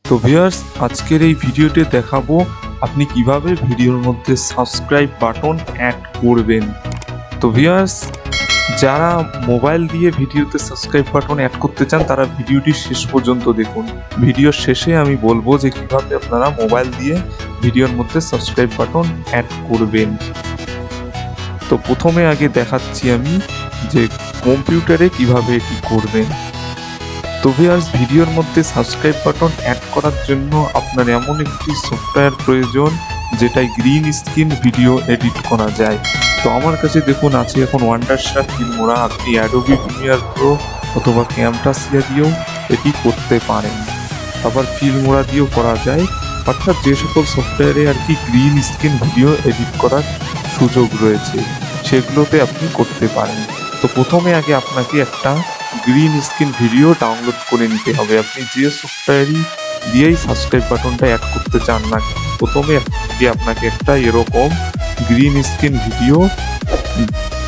তো ভিউয়ার্স, আজকের এই ভিডিওতে দেখাবো আপনি কিভাবে ভিডিওর মধ্যে সাবস্ক্রাইব বাটন অ্যাড করবেন। তো ভিউয়ার্স, যারা মোবাইল দিয়ে ভিডিওতে সাবস্ক্রাইব বাটন অ্যাড করতে চান তারা ভিডিওটি শেষ পর্যন্ত দেখুন। ভিডিওর শেষে আমি বলবো যে কিভাবে আপনারা মোবাইল দিয়ে ভিডিওর মধ্যে সাবস্ক্রাইব বাটন অ্যাড করবেন। তো প্রথমে আগে দেখাচ্ছি আমি যে কম্পিউটারে কিভাবে এটি করবেন। তো ভিউয়ার্স, ভিডিওর মধ্যে সাবস্ক্রাইব বাটন অ্যাড করার জন্য আপনার এমন একটি সফটওয়্যার প্রয়োজন যেটাই গ্রিন স্ক্রিন ভিডিও এডিট করা যায়। তো আমার কাছে দেখুন আছে এখন ওয়ান্ডারশারা ফিল্মোরা। আপনি অ্যাডোবি প্রিমিয়ার প্রো অথবা ক্যামটাসিয়া দিয়েও এটি করতে পারেন, আবার ফিল্মোরা দিয়েও করা যায়। অর্থাৎ যে সকল সফটওয়্যারে আর কি গ্রিন স্ক্রিন ভিডিও এডিট করার সুযোগ রয়েছে সেগুলোতে আপনি করতে পারেন। তো প্রথমে আগে আপনাকে একটা গ্রিন স্ক্রিন ভিডিও ডাউনলোড করে নিতে হবে। আপনি যে সফটওয়্যারই দিয়েই সাবস্ক্রাইব বাটনটা অ্যাড করতে চান না, প্রথমে আপনাকে একটা এরকম গ্রিন স্ক্রিন ভিডিও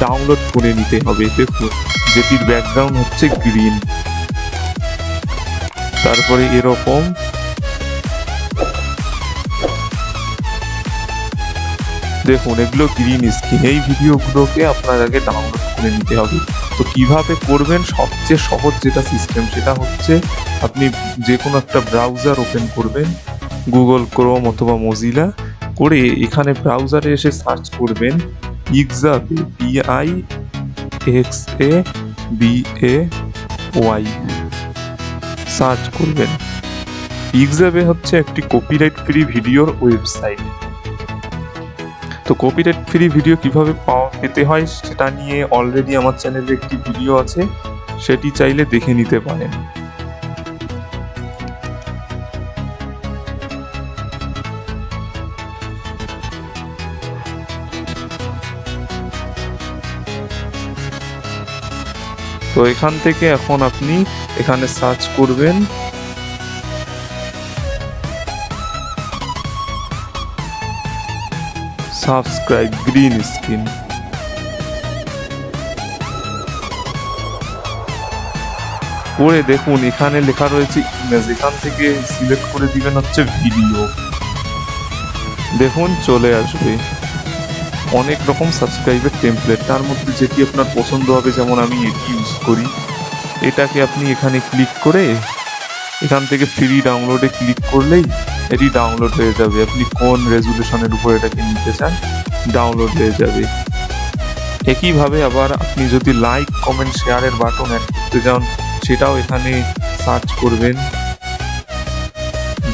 ডাউনলোড করে নিতে হবে। দেখুন, যেটির ব্যাকগ্রাউন্ড হচ্ছে গ্রিন। তারপরে এরকম দেখুন, এগুলো গ্রিন স্ক্রিন। এই ভিডিওগুলোকে আপনার আগে ডাউনলোড করে নিতে হবে। তো কিভাবে করবেন, সবচেয়ে সহজ যেটা সিস্টেম সেটা হচ্ছে আপনি যে কোনো একটা ব্রাউজার ওপেন করবেন, গুগল ক্রোম অথবা মজিলা করে এখানে ব্রাউজারে এসে সার্চ করবেন পিক্সাবে, PIXABAY সার্চ করবেন। পিক্সাবে হচ্ছে একটি কপিরাইট ফ্রি ভিডিওর ওয়েবসাইট। তো কপিরাইট ফ্রি ভিডিও কিভাবে পেতে হয় সেটা নিয়ে অলরেডি আমার চ্যানেলে একটি ভিডিও আছে, সেটি চাইলে দেখে নিতে পারেন। তো এখান থেকে এখন আপনি এখানে সার্চ করবেন সাবস্ক্রাইব গ্রিন স্ক্রিন। পরে দেখুন এখানে লেখা রয়েছে ইমেজ, এখান থেকে সিলেক্ট করে দিবেন হচ্ছে ভিডিও। দেখুন চলে আসবে অনেক রকম সাবস্ক্রাইবের টেমপ্লেট, তার মধ্যে যেটি আপনার পছন্দ হবে, যেমন আমি এটি ইউজ করি। এটাকে আপনি এখানে ক্লিক করে এখান থেকে ফ্রি ডাউনলোডে ক্লিক করলেই এটি ডাউনলোড হয়ে যাবে। আপনি কোন রেজুলেশনের উপর এটাকে নিতে চান ডাউনলোড হয়ে যাবে। একইভাবে আবার আপনি যদি লাইক কমেন্ট শেয়ারের বাটন অ্যাড করতে চান সেটাও এখানে সার্চ করবেন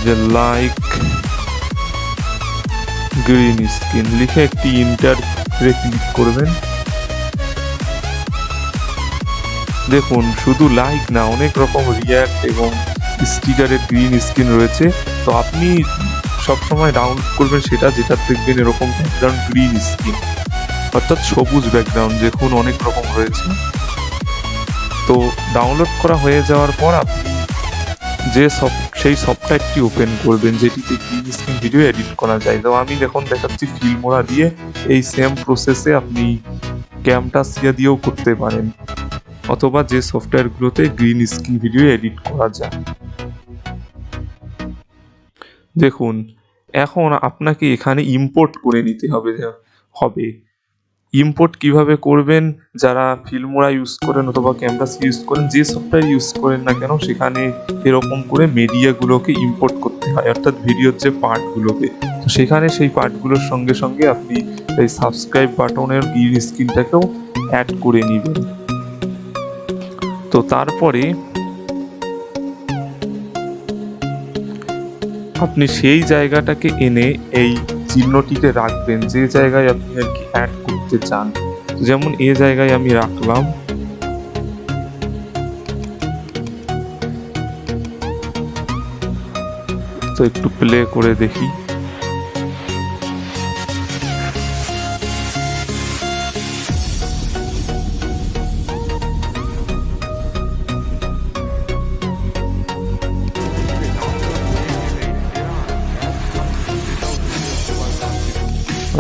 যে লাইক গ্রিন স্ক্রিন লিখে একটি ইন্টারে ক্লিক করবেন। দেখুন শুধু লাইক না, অনেক রকম রিয়াক্ট এবং স্টিকারের গ্রিন স্ক্রিন রয়েছে। তো আপনি সবসময় ডাউনলোড করবেন সেটা যেটা দেখবেন এরকম ব্যাকগ্রাউন্ড গ্রিন স্ক্রিন, অর্থাৎ সবুজ ব্যাকগ্রাউন্ড। দেখুন অনেক রকম রয়েছে। তো ডাউনলোড করা হয়ে যাওয়ার পর আপনি সেই সফটওয়্যারটি ওপেন করবেন যেটিতে গ্রিন স্ক্রিন ভিডিও এডিট করা যায়। তো আমি দেখুন দেখাচ্ছি ফিল্মোরা দিয়ে। এই সেম প্রসেসে আপনি ক্যামটাসিয়া দিয়েও করতে পারেন, অথবা যে সফটওয়্যারগুলোতে গ্রিন স্ক্রিন ভিডিও এডিট করা যায়। দেখুন এখন আপনাকে এখানে ইম্পোর্ট করে নিতে হবে। ইম্পোর্ট কিভাবে করবেন, যারা ফিল্মোরা ইউজ করেন অথবা ক্যামটাস ইউজ করেন, যে সফটওয়্যার ইউজ করেন না কেন সেখানে এরকম করে মিডিয়াগুলোকে ইম্পোর্ট করতে হয়, অর্থাৎ ভিডিওর যে পার্টগুলোকে। তো সেখানে সেই পার্টগুলোর সঙ্গে সঙ্গে আপনি এই সাবস্ক্রাইব বাটনের গ্রিন স্ক্রিনটাকেও অ্যাড করে নেবেন। তো তারপরে আপনি সেই জায়গাটাকে এনে এই চিহ্নটিকে রাখবেন যে জায়গায় আপনি আর কি অ্যাড করতে চান। যেমন এই জায়গায় আমি রাখলাম। তো একটু প্লে করে দেখি।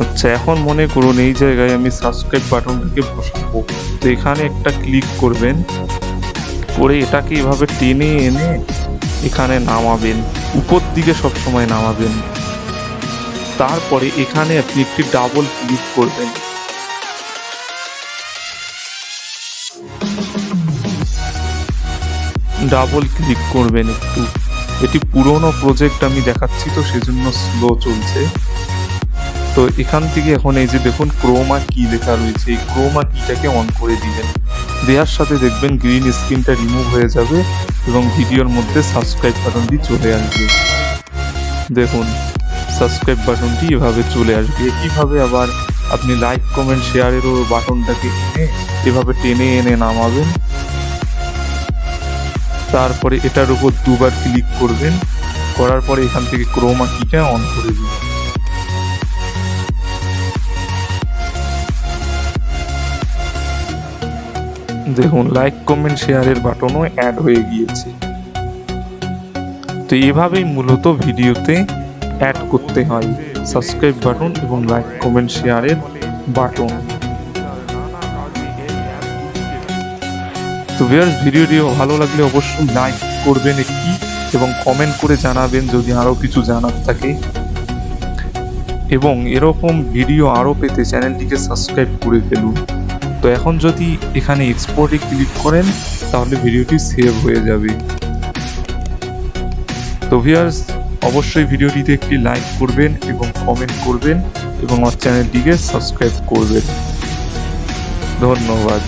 আচ্ছা, এখন মনে করুন এই জায়গায় আমি সাবস্ক্রাইব বাটনটাকে বসাবো। তো এখানে একটা ক্লিক করবেন, করে এটাকে এভাবে টেনে এনে এখানে নামাবেন। উপর দিকে সবসময় নামাবেন। তারপরে এখানে আপনি একটি ডাবল ক্লিক করবেন। ডাবল ক্লিক করবেন একটু। এটি পুরনো প্রজেক্ট আমি দেখাচ্ছি তো সেজন্য স্লো চলছে। তো এখান থেকে এখন এই যে দেখুন ক্রোমা কি লেখা রয়েছে, এই ক্রোমা কিটাকে অন করে দিবেন। দেওয়ার সাথে দেখবেন গ্রিন স্ক্রিনটা রিমুভ হয়ে যাবে এবং ভিডিওর মধ্যে সাবস্ক্রাইব বাটনটি চলে আসবে। দেখুন সাবস্ক্রাইব বাটনটি এভাবে চলে আসবে। একইভাবে আবার আপনি লাইক কমেন্ট শেয়ারেরও বাটনটাকে এভাবে টেনে এনে নামাবেন। তারপরে এটার উপর দুবার ক্লিক করবেন, করার পরে এখান থেকে ক্রোমা কিটা অন করে দিবেন। দেখুন লাইক কমেন্ট শেয়ারের বাটনও অ্যাড হয়ে গিয়েছে। তো এভাবেই মূলত ভিডিওতে অ্যাড করতে হয় সাবস্ক্রাইব বাটন এবং লাইক কমেন্ট শেয়ারের বাটন। তো ভিউয়ার্স, ভিডিওটি ভালো লাগলে অবশ্যই লাইক করবেন একটি এবং কমেন্ট করে জানাবেন যদি আরও কিছু জানার থাকে, এবং এরকম ভিডিও আরও পেতে চ্যানেলটিকে সাবস্ক্রাইব করে ফেলুন। তো এখন যদি এখানে এক্সপোর্টে ক্লিক করেন তাহলে ভিডিওটি সেভ হয়ে যাবে। তো ভিউয়ার্স, অবশ্যই ভিডিওটিতে একটি লাইক করবেন এবং কমেন্ট করবেন এবং আমার চ্যানেলটিকে সাবস্ক্রাইব করবেন। ধন্যবাদ।